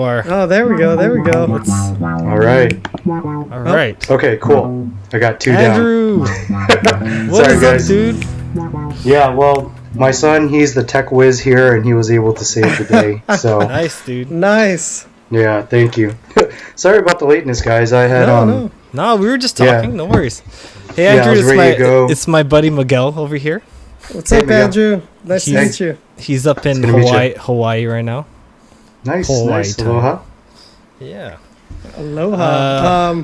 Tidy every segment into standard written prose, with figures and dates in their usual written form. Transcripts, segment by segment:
Or Oh, there we go. There we go. All right. all right. Okay, cool. I got two Andrew, down. what Sorry, is guys. up, dude? Yeah, well, my son, he's the tech whiz here, and he was able to save the day. So, Nice, dude. Nice. yeah, thank you. Sorry about the lateness, guys. I had No. No, we were just Yeah. talking. No worries. Hey, Yeah, I Andrew, was ready to go. it's my buddy Miguel over here. What's Hey, up, Miguel. Andrew? Nice to He's- meet you. He's up in good to meet you. Hawaii right now. nice, Hawaii nice. time. Aloha. Yeah. Aloha.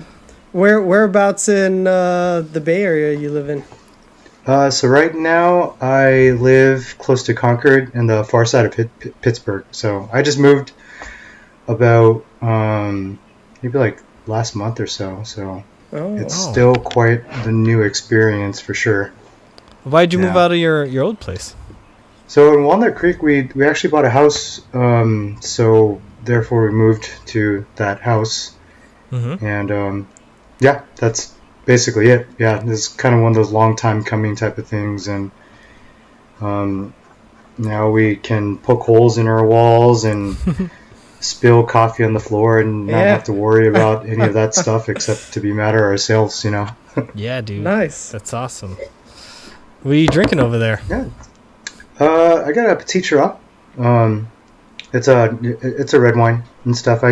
Whereabouts in the Bay Area you live in? So right now, I live close to Concord in the far side of Pittsburgh. So I just moved about maybe like last month or so. So Oh, it's still quite the new experience for sure. Why'd you move Yeah. out of your old place? So in Walnut Creek, we actually bought a house. So therefore, we moved to that house. Mm-hmm. And yeah, that's basically it. Yeah, this is kind of one of those long time coming type of things, and now we can poke holes in our walls and spill coffee on the floor and not Yeah. have to worry about any of that stuff except to be mad at ourselves, you know. Yeah, dude. nice. That's awesome. What are you drinking over there? Yeah. I got a Petit Syrah. It's a red wine and stuff.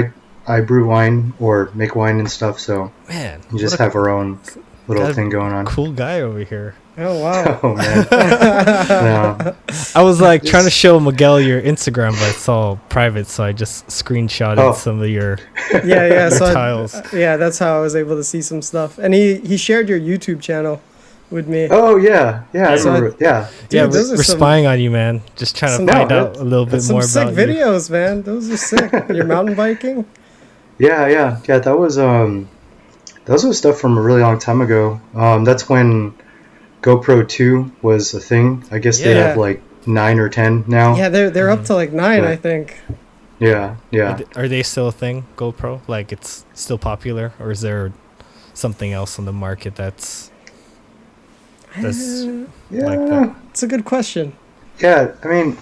I brew wine or make wine and stuff, so Man, you just what a have our own little Got- thing going on. cool guy over here. Oh, wow. Oh man. No. I was like trying to Just- show Miguel your Instagram, but it's all private, so I just screenshotted Oh. some of your Yeah. So tiles. yeah, that's how I was able to see some stuff. And he shared your YouTube channel with me. Oh yeah, I So remember. Yeah, Dude, yeah, those we're are some- spying on you, man. Just trying to some- find No, out a little bit Some more sick about you. videos, man. Those are sick. Your mountain biking? yeah. That was stuff from a really long time ago. That's when GoPro 2 was a thing. I guess they Yeah. have like 9 or 10 now. Yeah, they're up to like 9, Yeah. I think. Yeah. Are they still a thing, GoPro? Like it's still popular, or is there something else on the market that's Yeah. like that? It's a good question. Yeah, I mean,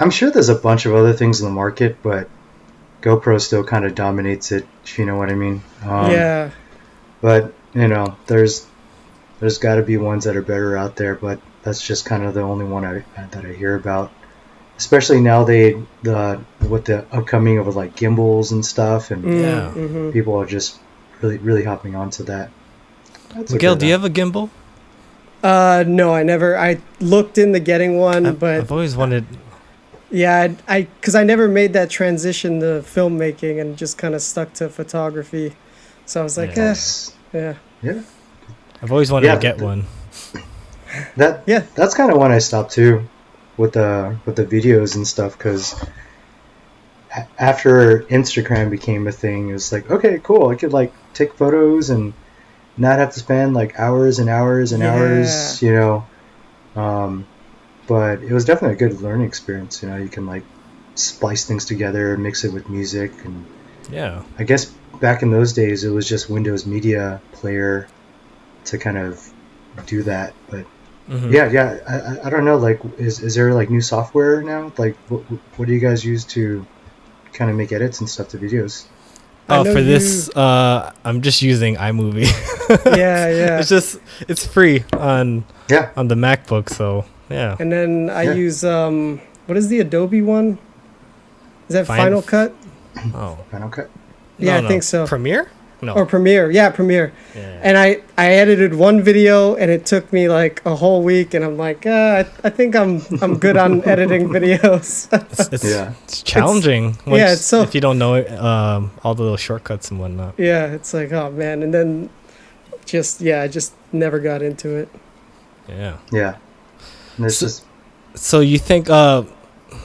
I'm sure there's a bunch of other things in the market, but GoPro still kind of dominates it, if you know what I mean. Yeah. But, you know, there's got to be ones that are better out there, but that's just kind of the only one that I hear about. Especially now with the upcoming of like gimbals and stuff, and Yeah. Mm-hmm. people are just really hopping onto that. That's Miguel, okay, do you though. have a gimbal? No, I looked into getting one, but I've always wanted. yeah, because I never made that transition to filmmaking and just kind of stuck to photography. So I was like, Yeah. yeah. Yeah. I've always wanted Yeah, to get one. That's kind of when I stopped too, with the videos and stuff, because after Instagram became a thing, it was like, okay, cool, I could like take photos and not have to spend like hours and hours and hours, you know. But it was definitely a good learning experience. You know, you can like splice things together, mix it with music, and Yeah. I guess back in those days it was just Windows Media Player to kind of do that. But Mhm. yeah, I don't know. Like, is there like new software now? Like, what do you guys use to kind of make edits and stuff to videos? I Oh, know for this, I'm just using iMovie. Yeah. It's free on Yeah. the MacBook, so yeah. And then I Yeah. use what is the Adobe one? Is that Final Final Cut? Oh, Final Cut. Yeah, No, I think so. Premiere? No. Or Premiere. Yeah, Premiere. Yeah. And I edited one video and it took me like a whole week, and I'm like, I think I'm good on editing videos. It's Yeah. it's challenging. yeah, it's so- if you don't know it, all the little shortcuts and whatnot. Yeah, it's like, oh man. And then I just never got into it. Yeah. Yeah. And it's So- just So you think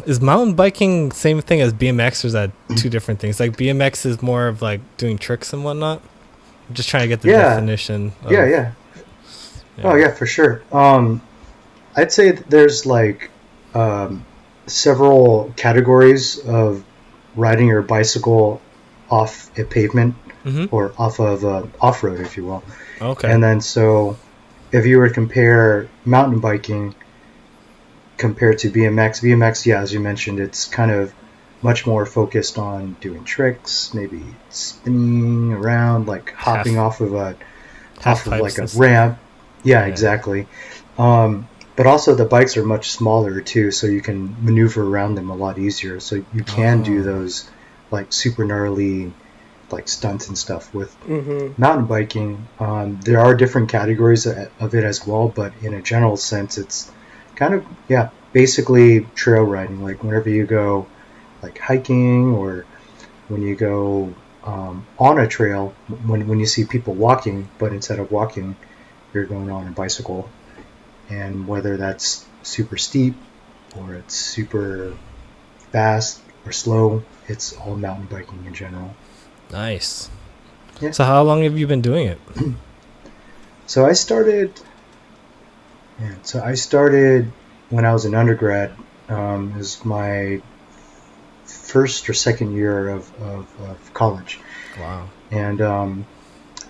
is mountain biking same thing as BMX, or is that two different things? Like BMX is more of like doing tricks and whatnot. I'm just trying to get the Yeah. definition. Of, yeah. Oh yeah, for sure. I'd say that there's like several categories of riding your bicycle off a pavement Mm-hmm. or off of off-road, if you will. Okay. And then so if you were to compare mountain biking, compared to BMX. BMX, yeah, as you mentioned, it's kind of much more focused on doing tricks, maybe spinning around, like hopping off of like a ramp. Yeah, exactly. But also the bikes are much smaller too, so you can maneuver around them a lot easier. So you can do those like super gnarly like stunts and stuff with mountain biking. There are different categories of it as well, but in a general sense, it's kind of basically trail riding. Like whenever you go like hiking or when you go on a trail, when you see people walking, but instead of walking, you're going on a bicycle. And whether that's super steep or it's super fast or slow, it's all mountain biking in general. Nice. Yeah. So how long have you been doing it? So I started when I was an undergrad. It was my first or second year of college. Wow. And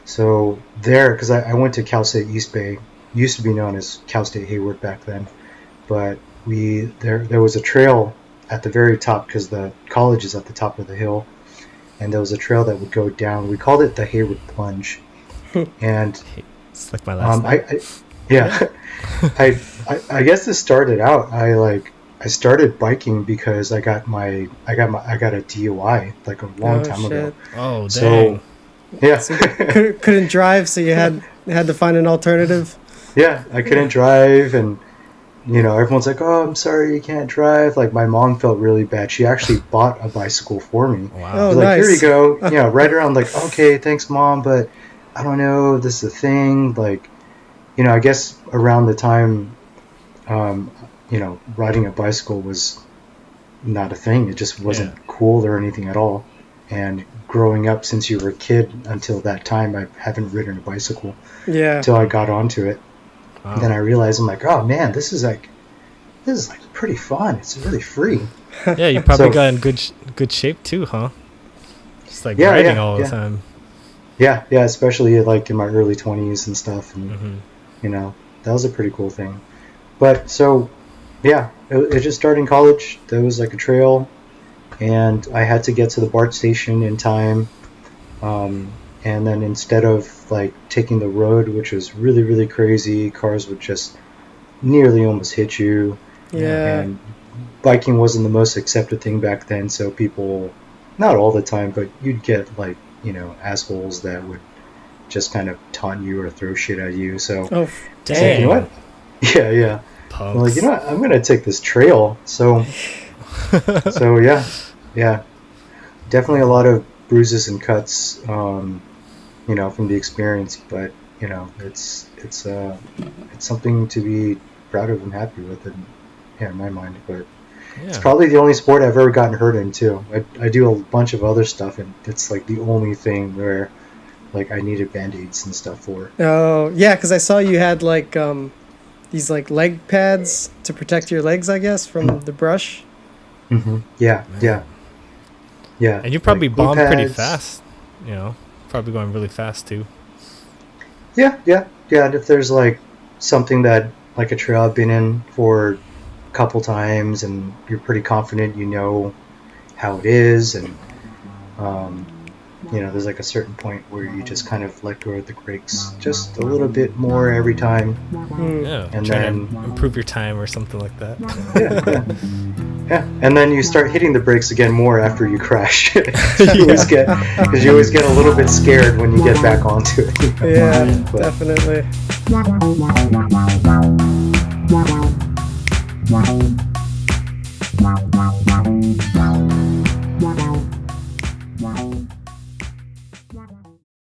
so there, because I went to Cal State East Bay, used to be known as Cal State Hayward back then, but there was a trail at the very top because the college is at the top of the hill, and there was a trail that would go down. We called it the Hayward Plunge, and it's like my last name. I guess this started out. I started biking because I got a DUI like a long time ago. Oh, dang. So, yeah. So you couldn't drive, so you had to find an alternative. Yeah, I couldn't drive, and everyone's like, "Oh, I'm sorry, you can't drive." Like my mom felt really bad. She actually bought a bicycle for me. Wow. Oh, I was like, nice. "Here you go." Right around like, "Okay, thanks, Mom, but I don't know, this is a thing." Like, I guess around the time, riding a bicycle was not a thing. It just wasn't cool or anything at all. And growing up, since you were a kid until that time, I haven't ridden a bicycle. Yeah. Until I got onto it. Wow. And then I realized, I'm like, oh man, this is like pretty fun. It's really free. Yeah, you probably got in good shape too, huh? Just like riding all the time. Yeah, especially like in my early 20s and stuff, and that was a pretty cool thing. But so, it just started in college. There was like a trail, and I had to get to the BART station in time. And then instead of like taking the road, which was really, really crazy, cars would just nearly almost hit you. Yeah. And biking wasn't the most accepted thing back then, so people, not all the time, but you'd get like, assholes that would just kind of taunt you or throw shit at you. So, dang. Like, you know what? Yeah. Punks. I'm like, you know what? I'm going to take this trail. So yeah. Definitely a lot of bruises and cuts, from the experience, but it's something to be proud of and happy with, in my mind. But it's probably the only sport I've ever gotten hurt in too. I do a bunch of other stuff, and it's like the only thing where like I needed band-aids and stuff for. Oh yeah, because I saw you had like these like leg pads to protect your legs, I guess, from the brush. Mm-hmm. Yeah. And you probably like bombed pretty pads. fast. Probably going really fast too. Yeah. And if there's like something that like a trail I've been in for a couple times, and you're pretty confident, how it is, and there's like a certain point where you just kind of let go of the brakes just a little bit more every time. Yeah, and trying then to improve your time or something like that. Yeah, and then you start hitting the brakes again more after you crash. you always get a little bit scared when you get back onto it. Yeah, definitely. Wow.